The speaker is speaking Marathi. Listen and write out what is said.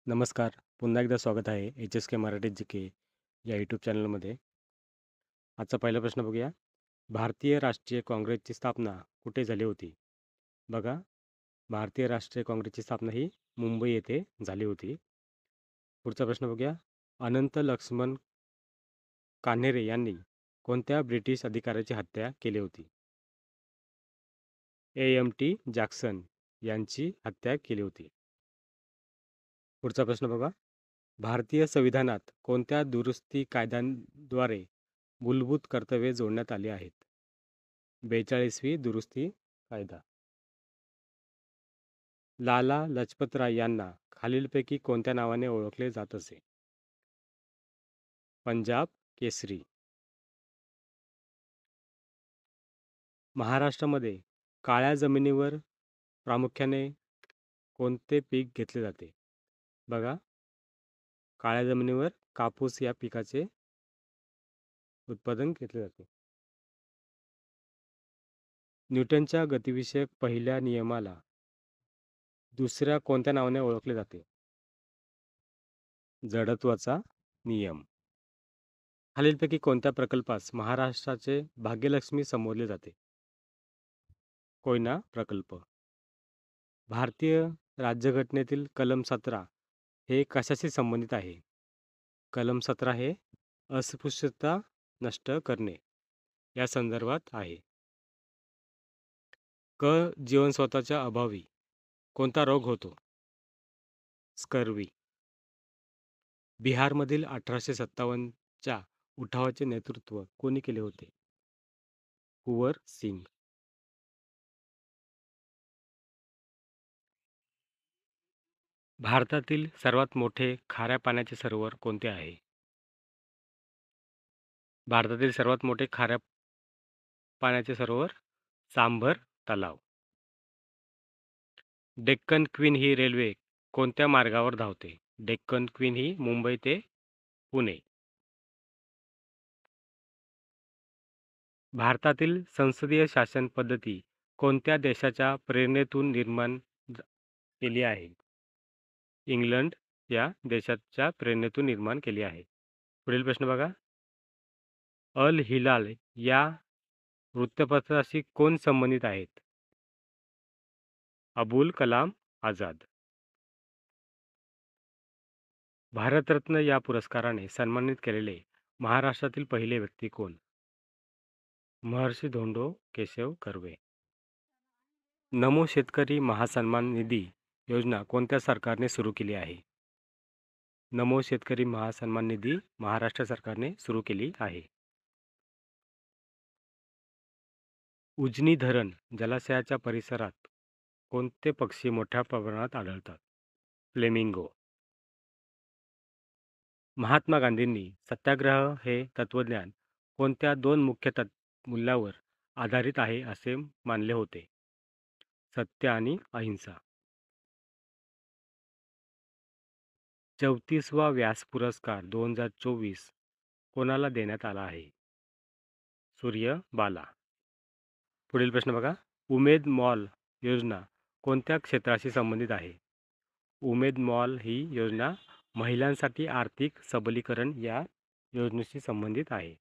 नमस्कार. पुन्हा एकदा स्वागत आहे एच.एस.के मराठी जी.के या यूट्यूब चॅनलमध्ये. आजचा पहिला प्रश्न बघूया. भारतीय राष्ट्रीय काँग्रेसची स्थापना कुठे झाली होती? बघा, भारतीय राष्ट्रीय काँग्रेसची स्थापना ही मुंबई येथे झाली होती. पुढचा प्रश्न बघूया. अनंत लक्ष्मण कान्हेरे यांनी कोणत्या ब्रिटिश अधिकाऱ्याची हत्या केली होती? A.M.T. जॅक्सन यांची हत्या केली होती. पुढचा प्रश्न बघा. भारतीय संविधानात कोणत्या दुरुस्ती कायद्यांद्वारे मूलभूत कर्तव्ये जोडण्यात आली आहेत? 42वी दुरुस्ती कायदा. लाला लजपतराय यांना खालीलपैकी कोणत्या नावाने ओळखले जात असे? पंजाब केसरी. महाराष्ट्रामध्ये काळ्या जमिनीवर प्रामुख्याने कोणते पीक घेतले जाते? बघा, काळ्या जमिनीवर कापूस या पिकाचे उत्पादन घेतले जाते. न्यूटनच्या गतिविषयक पहिल्या नियमाला दुसऱ्या कोणत्या नावाने ओळखले जाते? जडत्वाचा नियम. खालीलपैकी कोणत्या प्रकल्पास महाराष्ट्राचे भाग्यलक्ष्मी संबोधले जाते? कोयना प्रकल्प. भारतीय राज्यघटनेतील कलम 17 हे कशाशी संबंधित आहे? कलम 17 हे अस्पृश्यता नष्ट करणे या संदर्भात आहे. जीवनसत्वाच्या अभावी कोणता रोग होतो? स्कर्वी. बिहारमधील 1857च्या उठावाचे नेतृत्व कोणी केले होते? कुंवर सिंग. भारतातील सर्वात मोठे खाऱ्या पाण्याचे सरोवर कोणते आहे? भारतातील सर्वात मोठे खाऱ्या पाण्याचे सरोवर सांभर तलाव. डेक्कन क्वीन ही रेल्वे कोणत्या मार्गावर धावते? डेक्कन क्वीन ही मुंबई ते पुणे. भारतातील संसदीय शासन पद्धती कोणत्या देशाच्या प्रेरणेतून निर्माण केली आहे? इंग्लंड या देशाच्या प्रेरणेतून निर्माण केली आहे. पुढील प्रश्न बघा. अल हिलाल या वृत्तपत्राशी कोण संबंधित आहेत? अबुल कलाम आझाद. भारतरत्न या पुरस्काराने सन्मानित केलेले महाराष्ट्रातील पहिले व्यक्ती कोण? महर्षी धोंडो केशव कर्वे. नमो शेतकरी महासन्मान निधी योजना कोणत्या सरकारने सुरू केली आहे? नमो शेतकरी महासन्मान निधी महाराष्ट्र सरकारने सुरू केली आहे. उजनी धरण जलाशयाच्या परिसरात कोणते पक्षी मोठ्या प्रमाणात आढळतात? फ्लेमिंगो. महात्मा गांधींनी सत्याग्रह हे तत्वज्ञान कोणत्या दोन मुख्य मूल्यावर आधारित आहे असे मानले होते? सत्य आणि अहिंसा. 34वा व्यास पुरस्कार 2024 कोणाला देण्यात आला आहे? सूर्य बाला. पुढील प्रश्न बघा. उमेद मॉल योजना कोणत्या क्षेत्राशी संबंधित आहे? उमेद मॉल ही योजना महिलांसाठी आर्थिक सबलीकरण या योजनेशी संबंधित आहे.